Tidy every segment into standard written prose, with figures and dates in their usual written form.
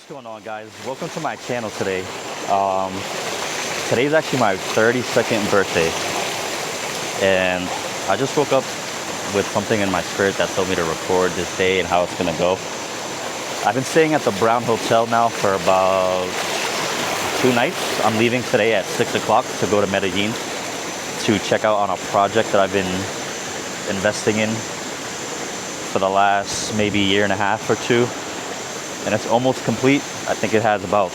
What's going on, guys? Welcome to my channel today. Today's actually my 32nd birthday, and I just woke up with something in my spirit that told me to record this day and how it's gonna go. I've been staying at the Brown Hotel now for about 2 nights. I'm leaving today at 6 o'clock to go to Medellin to check out on a project that I've been investing in for the last maybe year and a half or two. And it's almost complete. I think it has about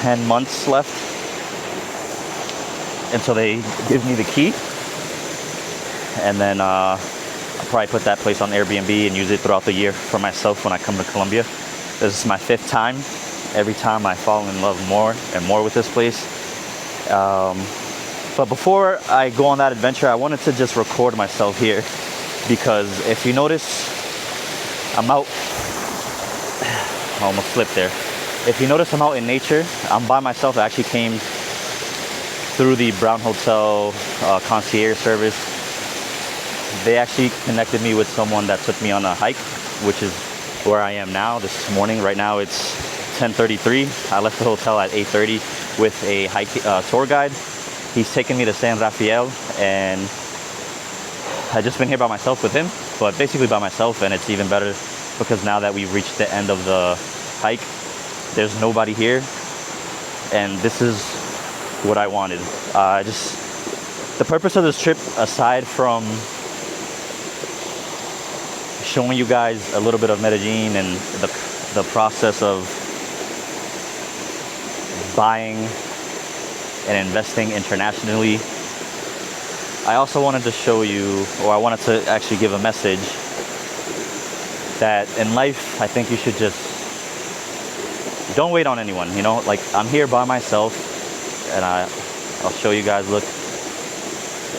10 months left. And so they give me the key. And then I'll probably put that place on Airbnb and use it throughout the year for myself when I come to Colombia. This is my 5th time. Every time I fall in love more and more with this place. But before I go on that adventure, I wanted to just record myself here. Because if you notice, I'm out. I almost slipped there. If you notice, I'm out in nature. I'm by myself. I actually came through the Brown Hotel concierge service. They actually connected me with someone that took me on a hike, which is where I am now this morning. Right now it's 10:33. I left the hotel at 8:30 with a tour guide. He's taking me to San Rafael, and I've just been here by myself with him, but basically by myself, and it's even better because now that we've reached the end of the hike, there's nobody here, and this is what I wanted. The purpose of this trip, aside from showing you guys a little bit of Medellin and the process of buying and investing internationally, I also wanted to show you, or I wanted to actually give a message that in life, I think you should just don't wait on anyone, you know? Like, I'm here by myself, and I'll show you guys. Look,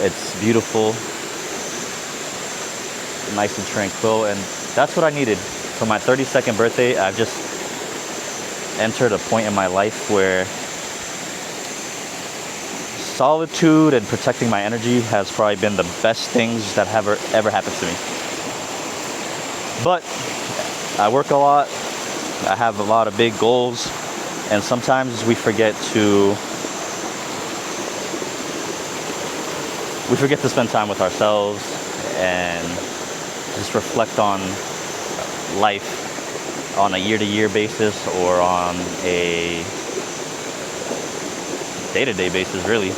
it's beautiful, nice and tranquil, and that's what I needed for my 32nd birthday. I've just entered a point in my life where solitude and protecting my energy has probably been the best things that have ever happened to me. But I work a lot, I have a lot of big goals, and sometimes we forget to spend time with ourselves and just reflect on life on a year-to-year basis or on a day-to-day basis, really.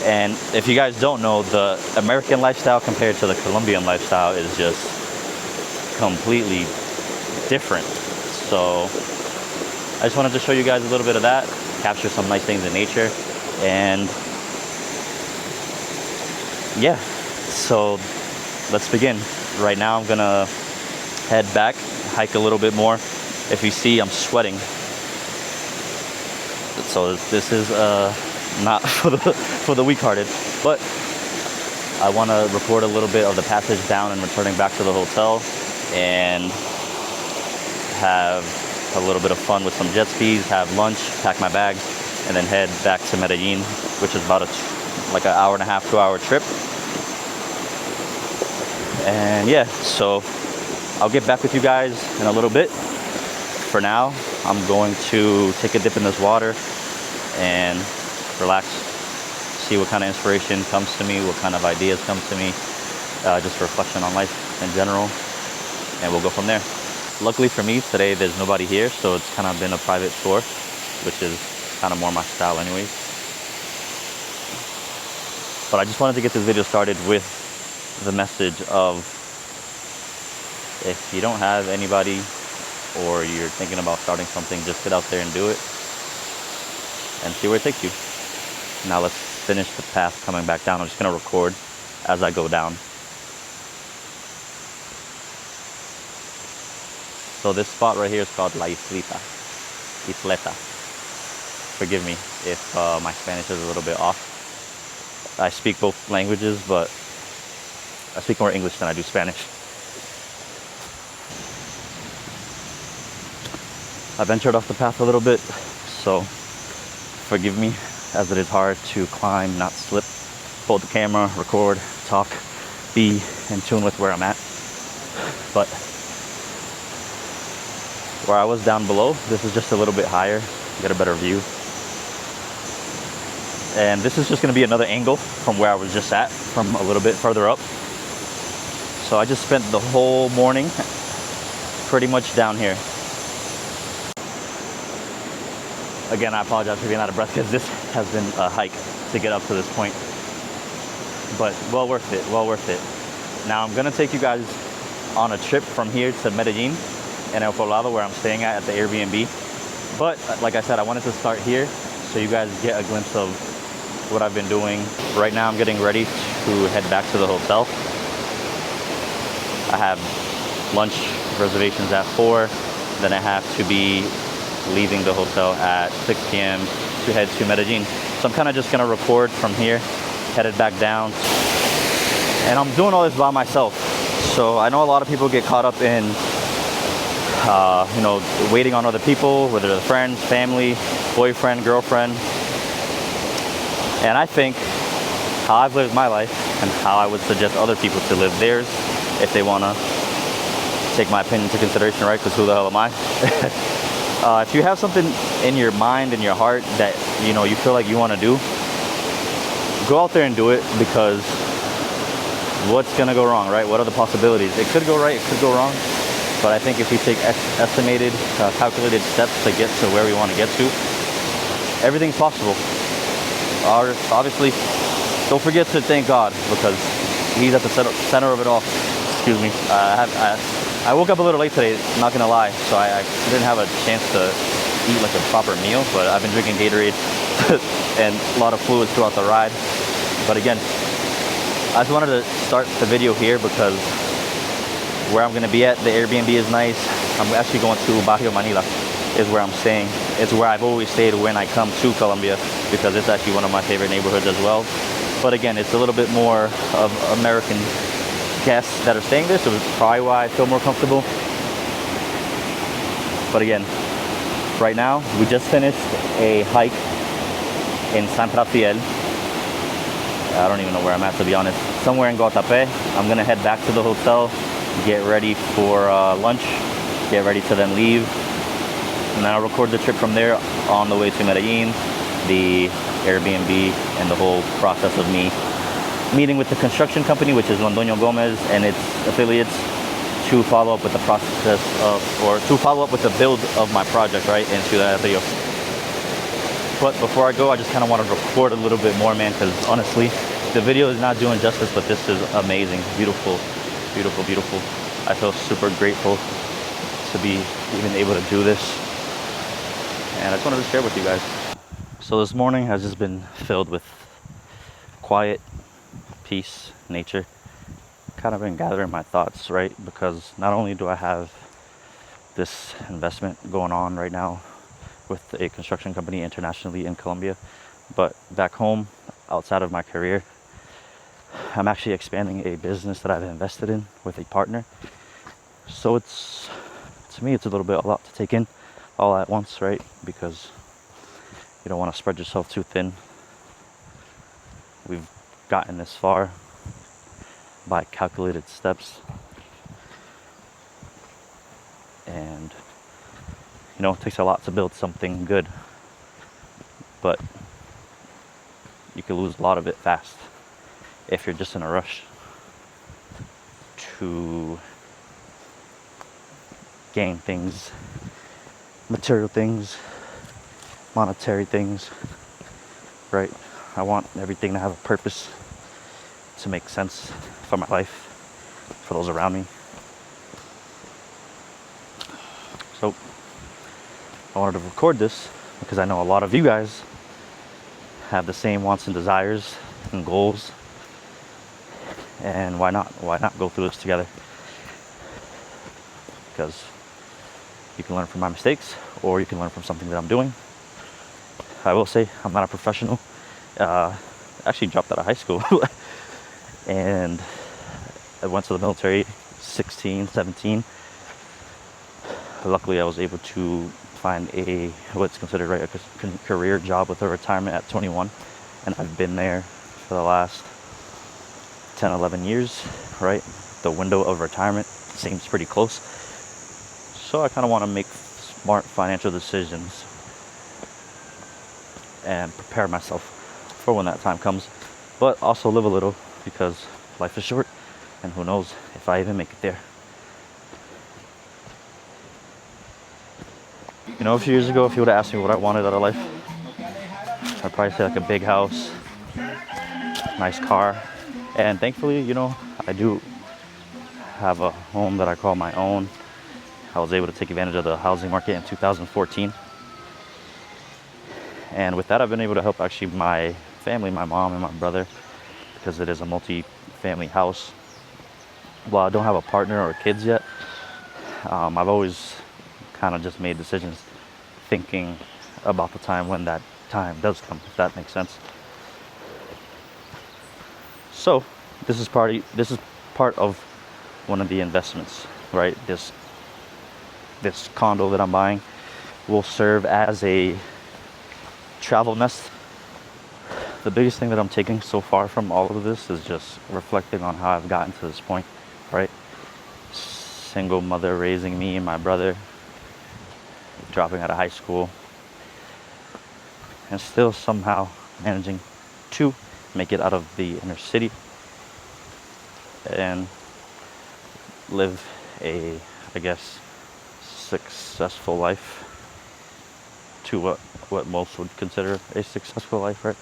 And if you guys don't know, the American lifestyle compared to the Colombian lifestyle is just completely different. So I just wanted to show you guys a little bit of that, capture some nice things in nature, and yeah, so let's begin. Right now I'm gonna head back, hike a little bit more. If you see, I'm sweating. So this is not for the weak-hearted, but I want to record a little bit of the passage down and returning back to the hotel, and have a little bit of fun with some jet skis, have lunch, pack my bags, and then head back to Medellin, which is about like an hour and a half, 2-hour trip. And yeah, so I'll get back with you guys in a little bit. For now, I'm going to take a dip in this water and relax, see what kind of inspiration comes to me, what kind of ideas come to me, just reflection on life in general, and we'll go from there. Luckily for me, today there's nobody here, so it's kind of been a private tour, which is kind of more my style anyways. But I just wanted to get this video started with the message of, if you don't have anybody or you're thinking about starting something, just get out there and do it and see where it takes you. Now let's finish the path coming back down. I'm just going to record as I go down. So this spot right here is called La Isleta. Forgive me if my Spanish is a little bit off. I speak both languages, but I speak more English than I do Spanish. I ventured off the path a little bit, so forgive me, as it is hard to climb, not slip, hold the camera, record, talk, be in tune with where I'm at. But where I was down below. This is just a little bit higher, get a better view. And this is just gonna be another angle from where I was just at, from a little bit further up. So I just spent the whole morning pretty much down here. Again, I apologize for being out of breath because this has been a hike to get up to this point. But well worth it, well worth it. Now I'm gonna take you guys on a trip from here to Medellin and El Poblado, where I'm staying at the Airbnb. But like I said, I wanted to start here so you guys get a glimpse of what I've been doing. Right now I'm getting ready to head back to the hotel. I have lunch reservations at 4, then I have to be leaving the hotel at 6 p.m. to head to Medellin. So I'm kind of just gonna record from here, headed back down. And I'm doing all this by myself. So I know a lot of people get caught up in you know, waiting on other people, whether they're friends, family, boyfriend, girlfriend. And I think how I've lived my life and how I would suggest other people to live theirs if they want to take my opinion into consideration, right? Because who the hell am I? If you have something in your mind, in your heart that, you know, you feel like you want to do, go out there and do it, because what's going to go wrong, right? What are the possibilities? It could go right, it could go wrong. But I think if we take estimated, calculated steps to get to where we want to get to, everything's possible. Obviously, don't forget to thank God, because He's at the center of it all. Excuse me. I woke up a little late today, not gonna lie, so I didn't have a chance to eat like a proper meal, but I've been drinking Gatorade and a lot of fluids throughout the ride. But again, I just wanted to start the video here because where I'm gonna be at, the Airbnb is nice. I'm actually going to Barrio Manila, is where I'm staying. It's where I've always stayed when I come to Colombia, because it's actually one of my favorite neighborhoods as well. But again, it's a little bit more of American guests that are staying there, so it's probably why I feel more comfortable. But again, right now, we just finished a hike in San Rafael. I don't even know where I'm at, to be honest. Somewhere in Guatapé. I'm gonna head back to the hotel, get ready for lunch, get ready to then leave. And then I'll record the trip from there on the way to Medellin, the Airbnb, and the whole process of me meeting with the construction company, which is Londoño Gomez and its affiliates, to follow up with the process of, or to follow up with the build of my project, right, in Ciudad del Rio. But before I go, I just kind of want to record a little bit more, man, because honestly, the video is not doing justice, but this is amazing, beautiful, beautiful, beautiful. I feel super grateful to be even able to do this, and I just wanted to share with you guys. So this morning has just been filled with quiet, peace, nature. Kind of been gathering my thoughts, right? Because not only do I have this investment going on right now with a construction company internationally in Colombia, but back home, outside of my career, I'm actually expanding a business that I've invested in with a partner. So it's, to me, it's a little bit a lot to take in all at once, right? Because you don't want to spread yourself too thin. We've gotten this far by calculated steps, and you know, it takes a lot to build something good, but you can lose a lot of it fast if you're just in a rush to gain things, material things, monetary things, right? I want everything to have a purpose, to make sense for my life, for those around me. So I wanted to record this because I know a lot of you guys have the same wants and desires and goals, and why not go through this together? Because you can learn from my mistakes, or you can learn from something that I'm doing. I will say I'm not a professional. Actually dropped out of high school and I went to the military 16, 17. Luckily I was able to find what's considered, right, a career job with a retirement at 21, and I've been there for the last 10, 11 years, right? The window of retirement seems pretty close. So I kind of want to make smart financial decisions and prepare myself for when that time comes, but also live a little because life is short and who knows if I even make it there. You know, a few years ago, if you would have asked me what I wanted out of life, I'd probably say like a big house, nice car, and thankfully, you know, I do have a home that I call my own. I was able to take advantage of the housing market in 2014. And with that, I've been able to help actually my family, my mom and my brother, because it is a multi-family house. While I don't have a partner or kids yet, I've always kind of just made decisions thinking about the time when that time does come, if that makes sense. So this is part of one of the investments, right? This condo that I'm buying will serve as a travel nest. The biggest thing that I'm taking so far from all of this is just reflecting on how I've gotten to this point, right? Single mother raising me and my brother, dropping out of high school, and still somehow managing to make it out of the inner city and live a, I guess, successful life, to what most would consider a successful life, right?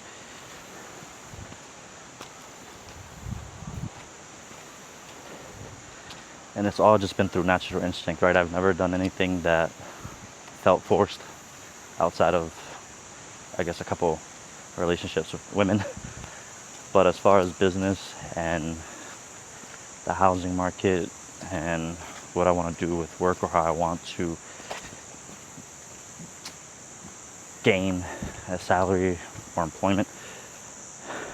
And it's all just been through natural instinct, right? I've never done anything that felt forced outside of, I guess, a couple relationships with women. But as far as business and the housing market and what I want to do with work or how I want to gain a salary or employment,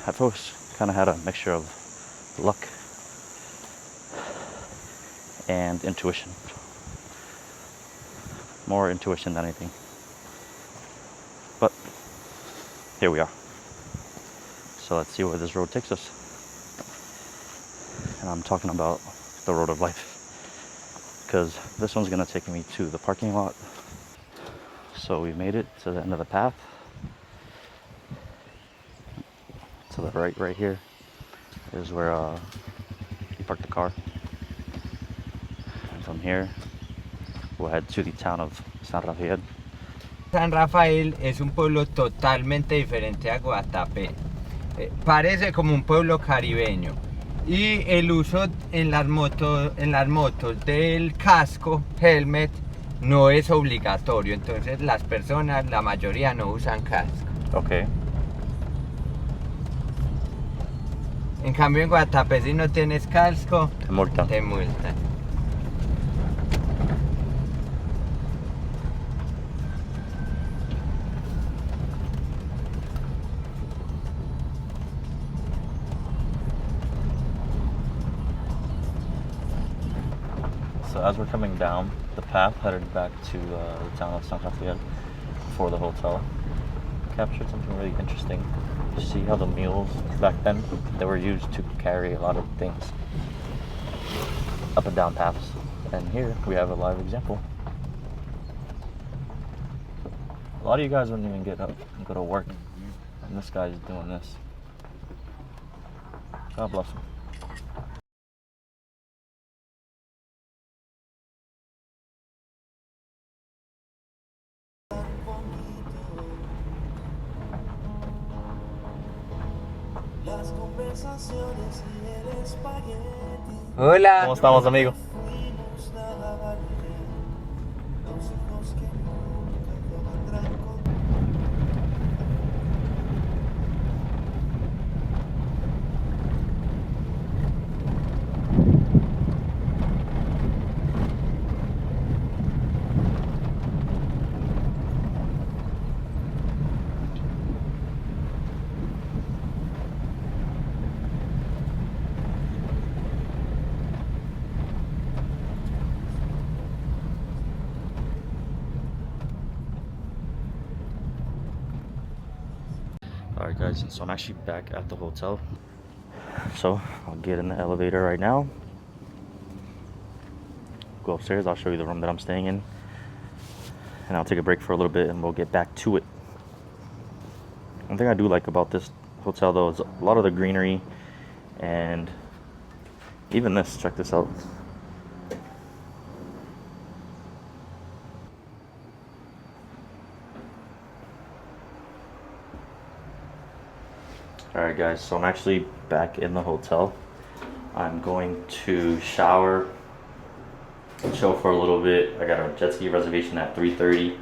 I've always kind of had a mixture of luck and intuition. More intuition than anything. But here we are. So let's see where this road takes us. And I'm talking about the road of life, because this one's gonna take me to the parking lot. So we made it to the end of the path. To the right here is where you park the car. And from here, we'll head to the town of San Rafael. San Rafael es un pueblo totalmente diferente a Guatapé. Parece como un pueblo caribeño. Y el uso en las motos del casco, helmet, no es obligatorio. Entonces las personas, la mayoría no usan casco. Okay. En cambio en Guatapé, si no tienes casco, Te multan. te multan. So as we're coming down the path headed back to the town of San Rafael for the hotel, captured something really interesting. You see how the mules back then, they were used to carry a lot of things up and down paths. And here we have a live example. A lot of you guys wouldn't even get up and go to work, and this guy's doing this. God bless him. Hola. ¿Cómo estamos, amigo? Alright guys, so I'm actually back at the hotel. So I'll get in the elevator right now. Go upstairs, I'll show you the room that I'm staying in. and I'll take a break for a little bit and we'll get back to it. One thing I do like about this hotel though is a lot of the greenery, and even this, check this out. Alright guys, so I'm actually back in the hotel. I'm going to shower, chill for a little bit. I got a jet ski reservation at 3:30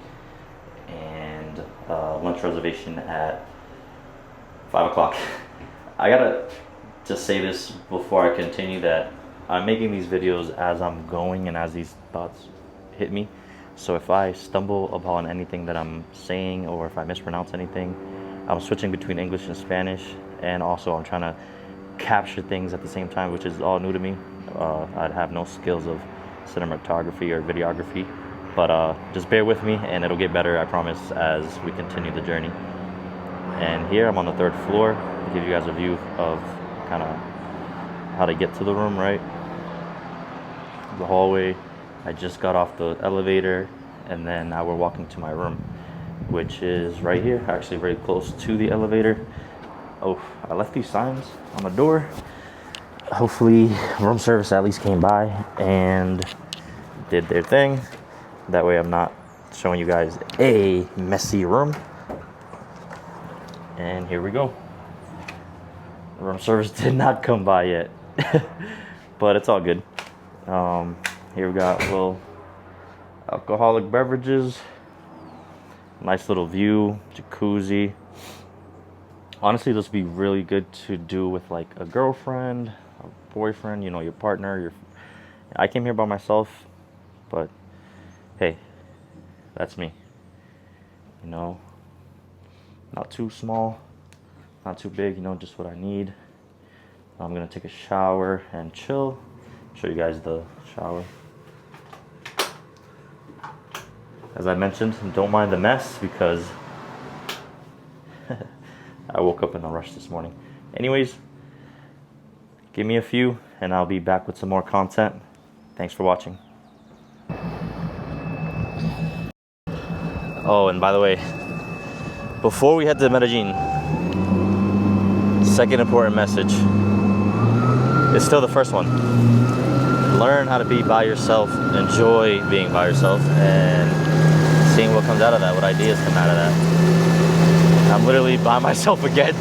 and lunch reservation at 5 o'clock. I gotta just say this before I continue, that I'm making these videos as I'm going and as these thoughts hit me. So if I stumble upon anything that I'm saying, or if I mispronounce anything, I'm switching between English and Spanish, and also I'm trying to capture things at the same time, which is all new to me. I'd have no skills of cinematography or videography, but just bear with me and it'll get better, I promise, as we continue the journey. And here I'm on the 3rd floor to give you guys a view of kind of how to get to the room, right? The hallway. I just got off the elevator, and then now we're walking to my room, which is right here, actually very close to the elevator. Oh, I left these signs on the door. Hopefully room service at least came by and did their thing. That way I'm not showing you guys a messy room. And here we go. Room service did not come by yet, but it's all good. Here we got little alcoholic beverages. Nice little view, jacuzzi. Honestly, this would be really good to do with like a girlfriend, a boyfriend, you know, your partner. I came here by myself, but hey, that's me. You know, not too small, not too big, you know, just what I need. I'm gonna take a shower and chill. Show you guys the shower. As I mentioned, don't mind the mess because I woke up in a rush this morning. Anyways, give me a few and I'll be back with some more content. Thanks for watching. Oh, and by the way, before we head to Medellin, second important message. It's still the first one. Learn how to be by yourself, enjoy being by yourself, and seeing what comes out of that, what ideas come out of that. I'm literally by myself again.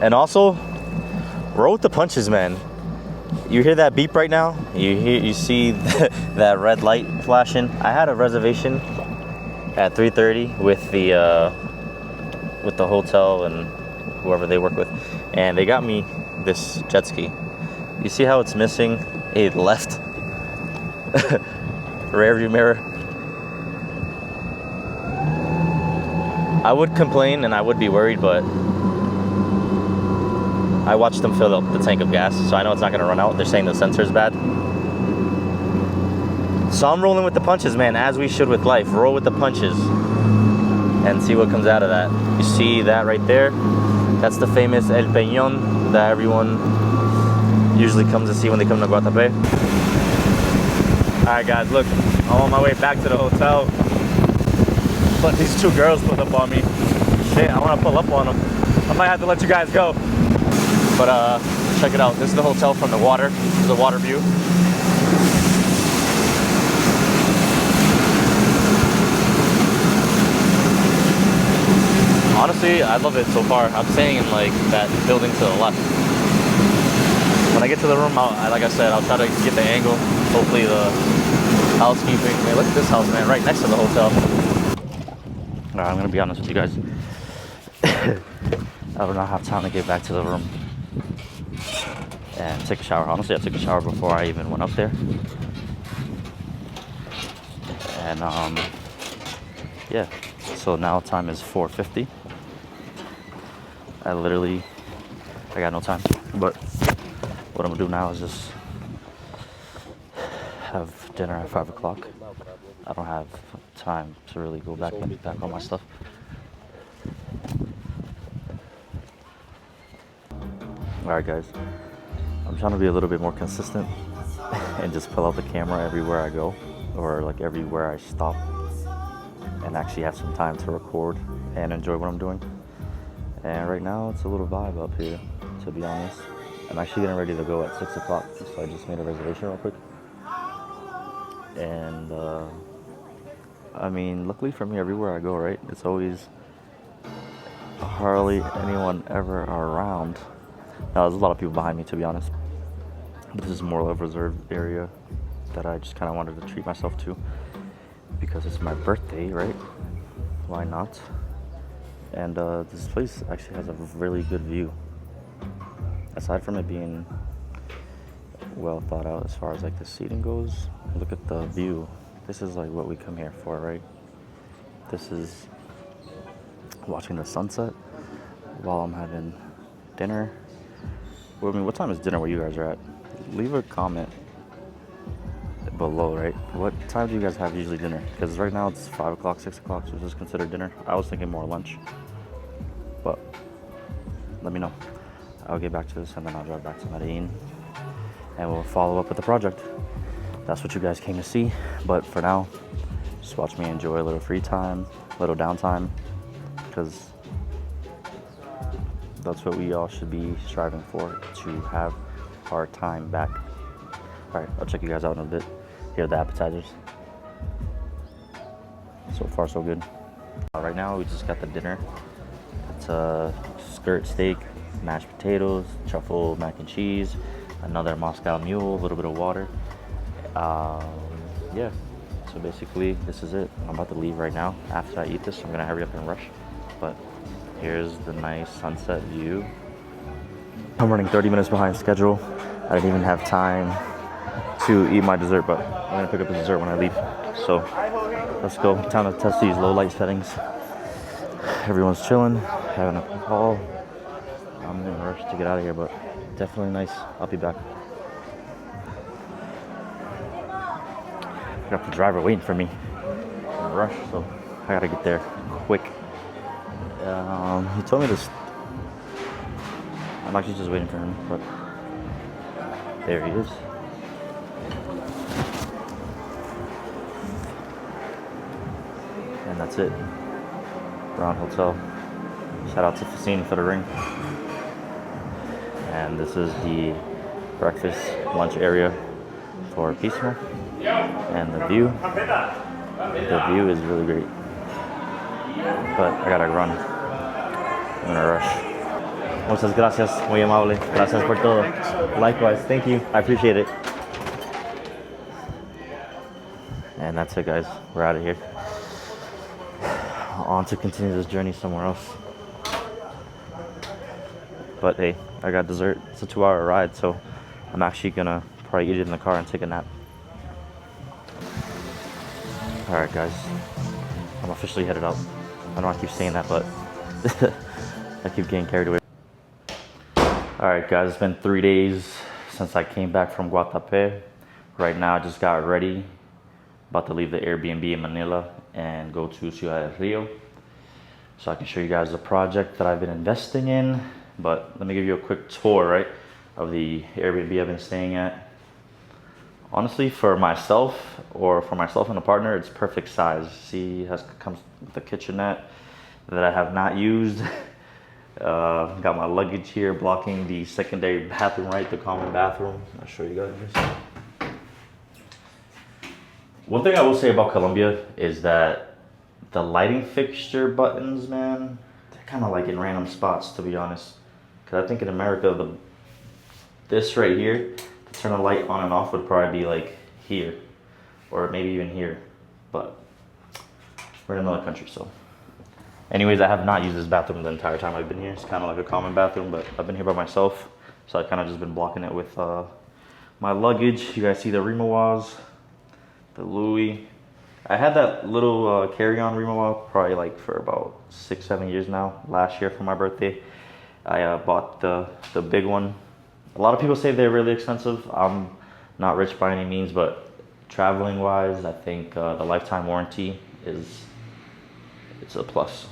And also, roll with the punches, man. You hear that beep right now? You see that red light flashing? I had a reservation at 3:30 with the hotel and whoever they work with, and they got me this jet ski. You see how it's missing a left rear view mirror? I would complain and I would be worried, but I watched them fill up the tank of gas, so I know it's not gonna run out. They're saying the sensor's bad. So I'm rolling with the punches, man, as we should with life. Roll with the punches and see what comes out of that. You see that right there? That's the famous El Peñón that everyone usually comes to see when they come to Guatapé. Alright guys, look, I'm on my way back to the hotel, but these two girls pulled up on me. Shit, I wanna pull up on them. I might have to let you guys go. But check it out, this is the hotel from the water. This is a water view. Honestly, I love it so far. I'm staying in like that building to the left. When I get to the room, like I said, I'll try to get the angle. Hopefully the housekeeping. Man, look at this house, man, right next to the hotel. Alright, I'm gonna be honest with you guys. I do not have time to get back to the room and take a shower. Honestly, I took a shower before I even went up there. And yeah, so now time is 4:50. I got no time, but what I'm gonna do now is just have dinner at 5 o'clock. I don't have time to really go back and pack all my stuff. Alright guys, I'm trying to be a little bit more consistent and just pull out the camera everywhere I go, or like everywhere I stop, and actually have some time to record and enjoy what I'm doing. And right now it's a little vibe up here, to be honest. I'm actually getting ready to go at 6 o'clock, so I just made a reservation real quick. And I mean, luckily for me, everywhere I go, right, it's always hardly anyone ever around. Now, there's a lot of people behind me, to be honest. This is more of a reserved area that I just kind of wanted to treat myself to because it's my birthday, right? Why not? And this place actually has a really good view. Aside from it being well thought out as far as like the seating goes, look at the view. This is like what we come here for, right? This is watching the sunset while I'm having dinner. Well, I mean, what time is dinner where you guys are at? Leave a comment below, right? What time do you guys have usually dinner? Because right now it's 5 o'clock, 6 o'clock, so just consider dinner. I was thinking more lunch, but let me know. I'll get back to this and then I'll drive back to Medellin and we'll follow up with the project. That's what you guys came to see, but for now, just watch me enjoy a little free time, a little downtime, because that's what we all should be striving for, to have our time back. All right, I'll check you guys out in a bit. Here are the appetizers. So far, so good. Right now, we just got the dinner. It's a skirt steak, mashed potatoes, truffle mac and cheese, another Moscow mule, a little bit of water. Yeah, so basically this is it. I'm about to leave right now. After I eat this, I'm gonna hurry up and rush. But here's the nice sunset view. I'm running 30 minutes behind schedule. I didn't even have time to eat my dessert, but I'm gonna pick up the dessert when I leave. So let's go. Time to test these low light settings. Everyone's chilling, having a call. I'm in a rush to get out of here, but definitely nice. I'll be back. I got the driver waiting for me. I'm in a rush, so I gotta get there quick. He told me to. I'm actually just waiting for him, but there he is. And that's it. Brown Hotel. Shout out to Facini for the ring. And this is the breakfast lunch area for Pismo. And the view is really great. But I gotta run. I'm in a rush. Muchas gracias, muy amable. Gracias por todo. Likewise, thank you. I appreciate it. And that's it, guys. We're out of here. On to continue this journey somewhere else. But hey, I got dessert. It's a 2-hour ride, so I'm actually gonna probably eat it in the car and take a nap. Alright guys, I'm officially headed out. I know I keep saying that, but I keep getting carried away. Alright guys, it's been 3 days since I came back from Guatapé. Right now I just got ready, about to leave the Airbnb in Manila and go to Ciudad del Rio, so I can show you guys the project that I've been investing in. But let me give you a quick tour, right, of the Airbnb I've been staying at. Honestly, for myself and a partner, it's perfect size. See, it comes with a kitchenette that I have not used. Got my luggage here blocking the secondary bathroom, right, the common bathroom. I'll show you guys. One thing I will say about Colombia is that the lighting fixture buttons, man, they're kind of like in random spots, to be honest. Because I think in America, this right here, to turn a light on and off would probably be like here, or maybe even here. But we're in another country, so. Anyways, I have not used this bathroom the entire time I've been here. It's kind of like a common bathroom, but I've been here by myself, so I kind of just been blocking it with my luggage. You guys see the Rimowas, the Louis. I had that little carry-on Rimowa probably like for about 6-7 years now. Last year for my birthday, I bought the big one. A lot of people say they're really expensive. I'm not rich by any means, but traveling wise, I think the lifetime warranty it's a plus.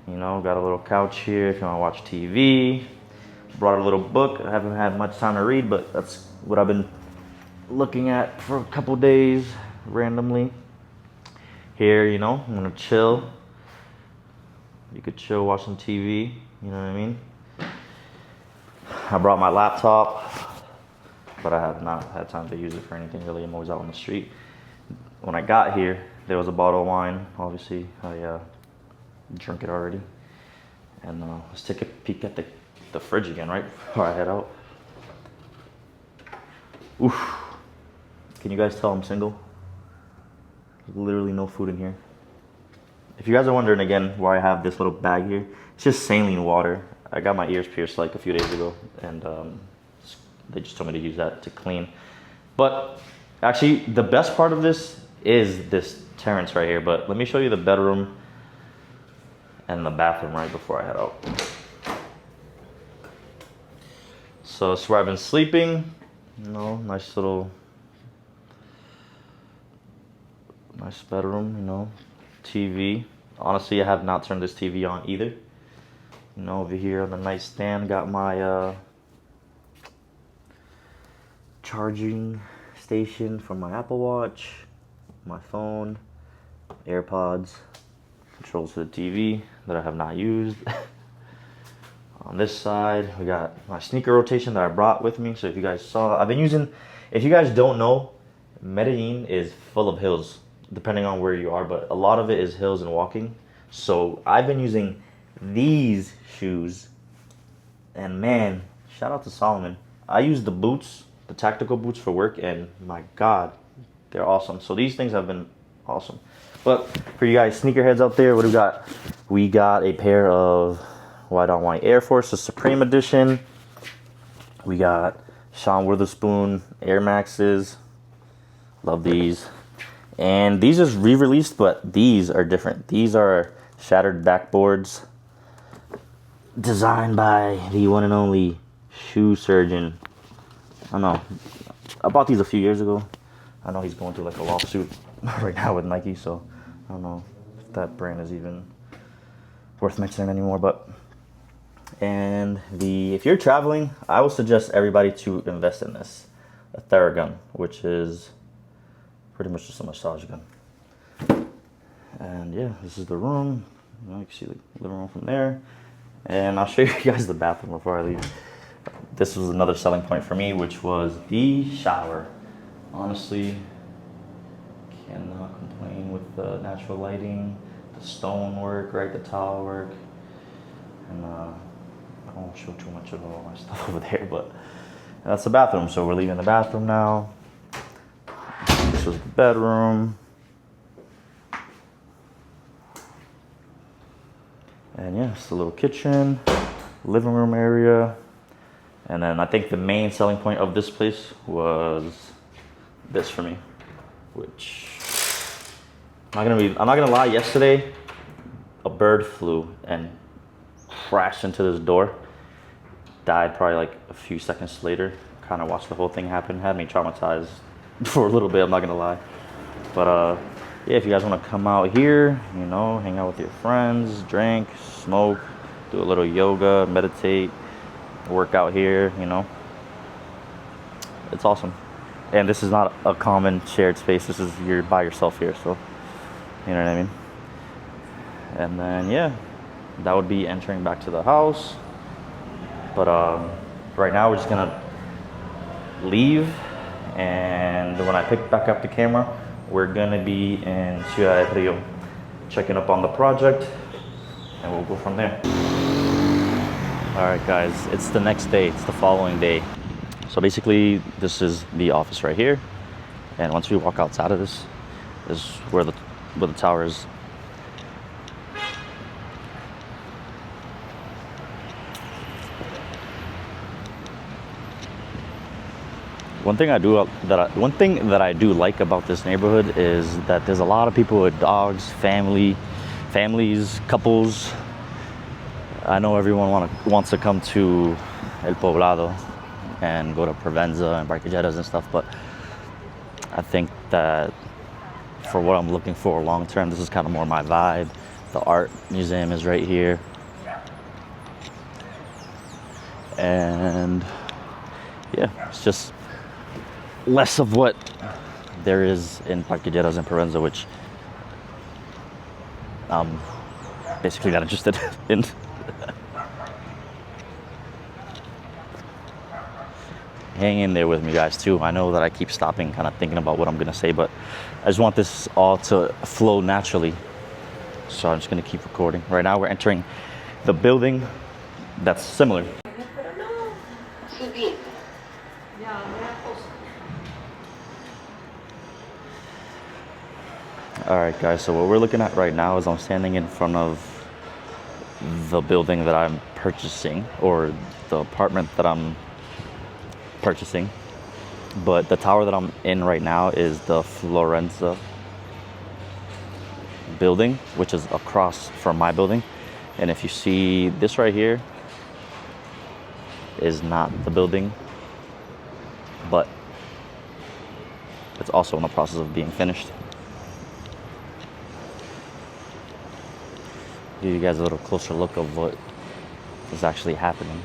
You know, got a little couch here if you want to watch TV. brought a little book. I haven't had much time to read, but that's what I've been looking at for a couple days randomly. Here, you know, I'm gonna chill. You could chill, watch some TV, you know what I mean? I brought my laptop, but I have not had time to use it for anything really. I'm always out on the street. When I got here, there was a bottle of wine. Obviously, I drank it already. And let's take a peek at the fridge again, right before I head out. Oof. Can you guys tell I'm single? There's literally no food in here. If you guys are wondering again why I have this little bag here, it's just saline water. I got my ears pierced like a few days ago, and they just told me to use that to clean. But actually, the best part of this is this terrace right here. But let me show you the bedroom and the bathroom right before I head out. So it's where I've been sleeping. You know, nice bedroom, you know, TV. Honestly, I have not turned this TV on either. You know, over here on the nightstand, got my charging station for my Apple Watch, my phone, AirPods, controls for the TV that I have not used. On this side, we got my sneaker rotation that I brought with me. So if you guys saw, I've been using, if you guys don't know, Medellin is full of hills, depending on where you are, but a lot of it is hills and walking. So I've been using these shoes, and man, shout out to Solomon. I use the boots, the tactical boots for work, and my God, they're awesome. So these things have been awesome. But for you guys sneakerheads out there, what do we got? We got a pair of White on White Air Force, the Supreme Edition. We got Sean Witherspoon Air Maxes. Love these. And these is re-released, but these are different. These are shattered backboards designed by the one and only shoe surgeon. I don't know. I bought these a few years ago. I know he's going through like a lawsuit right now with Nike, so I don't know if that brand is even worth mentioning anymore. But if you're traveling, I would suggest everybody to invest in this, a Theragun, which is pretty much just a massage gun. And yeah, this is the room. You know, you can see the living room from there. And I'll show you guys the bathroom before I leave. This was another selling point for me, which was the shower. Honestly, cannot complain with the natural lighting, the stone work, right, the tile work. And I don't want to show too much of all my stuff over there, but that's the bathroom. So we're leaving the bathroom now. This was the bedroom. And yeah, it's a little kitchen, living room area. And then I think the main selling point of this place was this for me, which I'm not gonna lie, yesterday a bird flew and crashed into this door. Died probably like a few seconds later. Kind of watched the whole thing happen. Had me traumatized for a little bit, I'm not gonna lie. But yeah, if you guys want to come out here, you know, hang out with your friends, drink, smoke, do a little yoga, meditate, work out here, you know, it's awesome. And this is not a common shared space. This is, you're by yourself here, so you know what I mean. And then yeah, that would be entering back to the house. But right now we're just gonna leave, and when I pick back up the camera, we're gonna be in Ciudad del Rio, checking up on the project, and we'll go from there. All right, guys, it's the next day. It's the following day. So basically, this is the office right here, and once we walk outside of this, is where the tower is. One thing that I do like about this neighborhood is that there's a lot of people with dogs, families, couples. I know everyone wants to come to El Poblado and go to Provenza and Barquilleras and stuff, but I think that for what I'm looking for long term, this is kind of more my vibe. The art museum is right here. And yeah, it's just less of what there is in Parquilleras and Parenza, which I'm basically not interested in. Hang in there with me, guys, too. I know that I keep stopping, kind of thinking about what I'm gonna say, but I just want this all to flow naturally. So I'm just gonna keep recording. Right now we're entering the building that's similar. All right, guys, so what we're looking at right now is I'm standing in front of the building that I'm purchasing, or the apartment that I'm purchasing. But the tower that I'm in right now is the Florenza building, which is across from my building. And if you see this right here is not the building, but it's also in the process of being finished. Give you guys a little closer look of what is actually happening.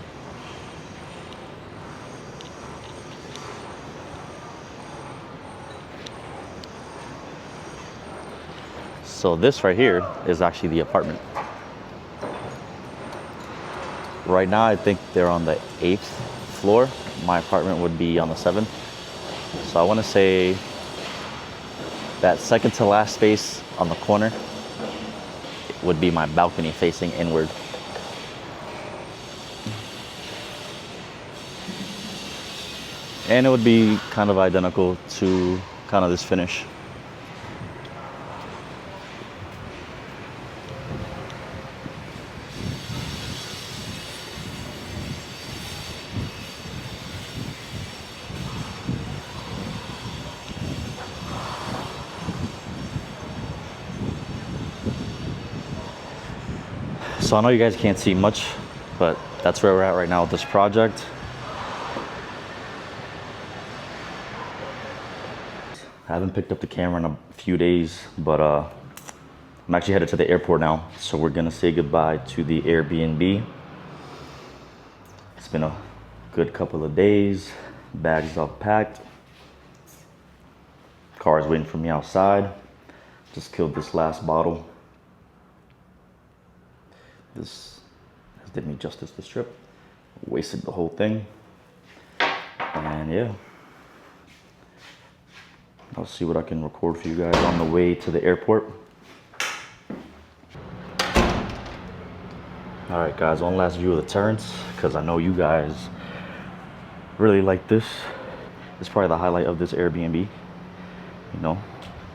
So this right here is actually the apartment. Right now, I think they're on the 8th floor. My apartment would be on the 7th. So I want to say that second to last space on the corner would be my balcony facing inward. And it would be kind of identical to kind of this finish. So I know you guys can't see much, but that's where we're at right now with this project. I haven't picked up the camera in a few days, but I'm actually headed to the airport now. So we're gonna say goodbye to the Airbnb. It's been a good couple of days. Bags all packed. Car's waiting for me outside. Just killed this last bottle. This did me justice this trip. Wasted the whole thing. And yeah, I'll see what I can record for you guys on the way to the airport. All right, guys, one last view of the turrets, because I know you guys really like this. It's probably the highlight of this Airbnb. You know,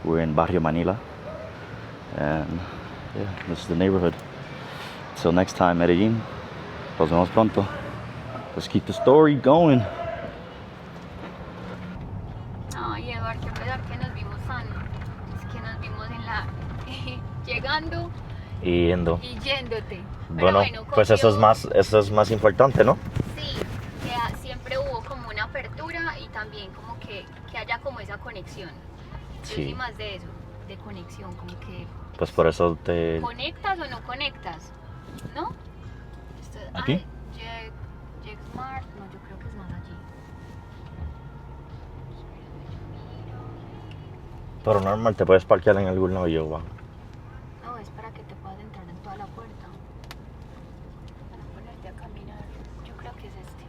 we're in Barrio Manila, and yeah, this is the neighborhood. Till next time, Medellin. Nos vemos pronto. Let's keep the story going. Ay, Eduardo, qué pesar que nos vimos es que nos vimos en la llegando Y yendo. y yéndote. Bueno, pues eso es más importante, ¿no? Sí, que siempre hubo como una apertura y también como que haya como esa conexión. Yo Sí. soy más de eso, de conexión, como que Pues por eso te... conectas o no conectas, ¿no? ¿Aquí? Jack Smart, no, yo creo que es más allí. Pero normal, te puedes parquear en algún lado y yo, va. No, es para que te puedas entrar en toda la puerta. Para ponerte a caminar. Yo creo que es este.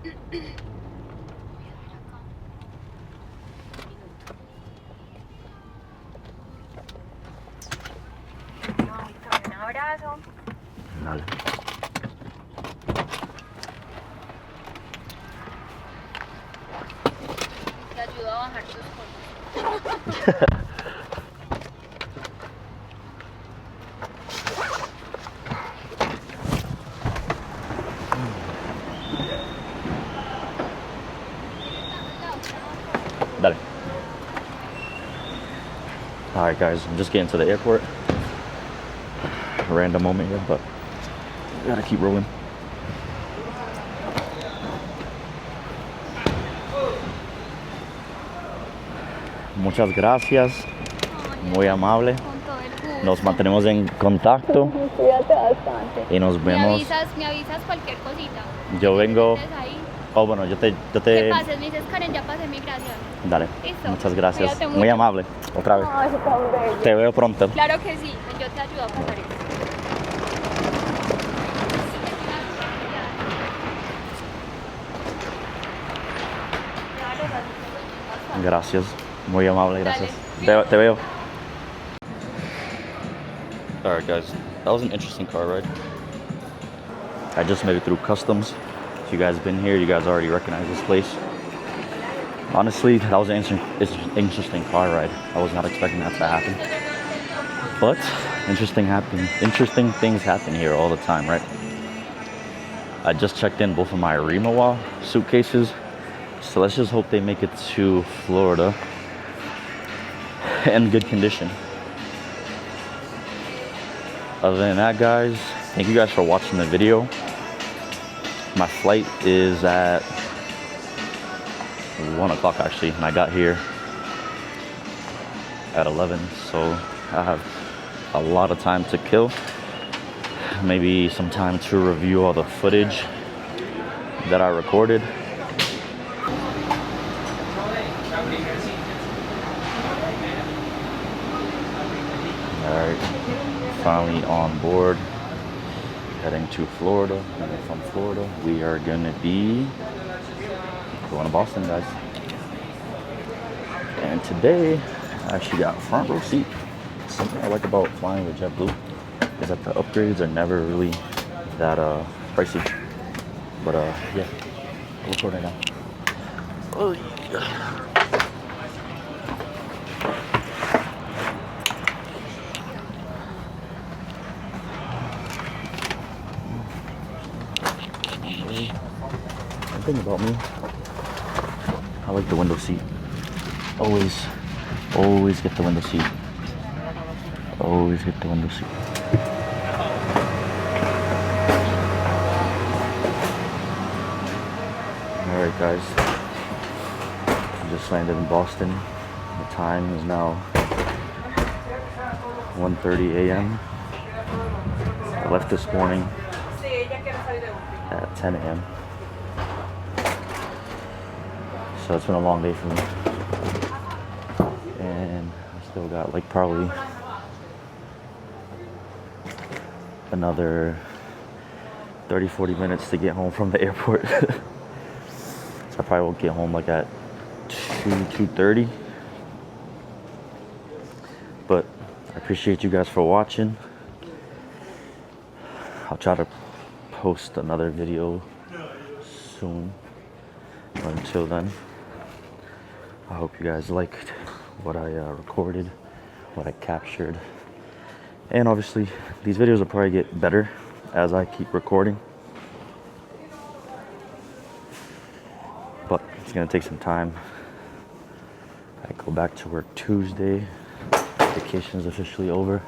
Voy a ver acá. Un minuto. No, Víctor, un abrazo. Dale. Te ayudo a bajar tus cosas. Dale. All right, guys, I'm just getting to the airport. A random moment here, but we gotta keep rolling. Muchas gracias, muy amable. Con todo el gusto. Nos mantenemos en contacto. Cuídate bastante. y nos Me vemos. avisas cualquier cosita. Yo vengo. Estés ahí. Oh, bueno, yo te... Que pases, me dices, Karen, ya pasé migración. Dale. Listo. Muchas gracias. Cuídate Muy mucho. amable. Otra vez. Ay, tan bello. Te veo pronto. Claro que sí, yo te ayudo a pasar esto. Gracias. Muy amable, gracias. Dale. Te veo. Alright guys, that was an interesting car ride. I just made it through customs. If you guys have been here, you guys already recognize this place. Honestly, that was an interesting car ride. I was not expecting that to happen. But interesting things happen here all the time, right? I just checked in both of my Rimawa suitcases. So let's just hope they make it to Florida in good condition. Other than that, guys, thank you guys for watching the video. My flight is at 1 o'clock actually, and I got here at 11, so I have a lot of time to kill. Maybe some time to review all the footage that I recorded. Alright, finally on board, heading to Florida, and then from Florida we are gonna be going to Boston, guys. And today I actually got front row seat. Something I like about flying with JetBlue is that the upgrades are never really that pricey. But yeah, I'll record right now. Oh yeah. One thing about me, I like the window seat. Always get the window seat. Always get the window seat. Alright guys, I just landed in Boston. The time is now 1:30 a.m. I left this morning at 10 a.m. So it's been a long day for me. And I still got like probably another 30-40 minutes to get home from the airport. So I probably won't get home like at 2:30. But I appreciate you guys for watching. I'll try to post another video soon. But until then, I hope you guys liked what I recorded, what I captured. And obviously, these videos will probably get better as I keep recording. But it's gonna take some time. I go back to work Tuesday. Vacation is officially over.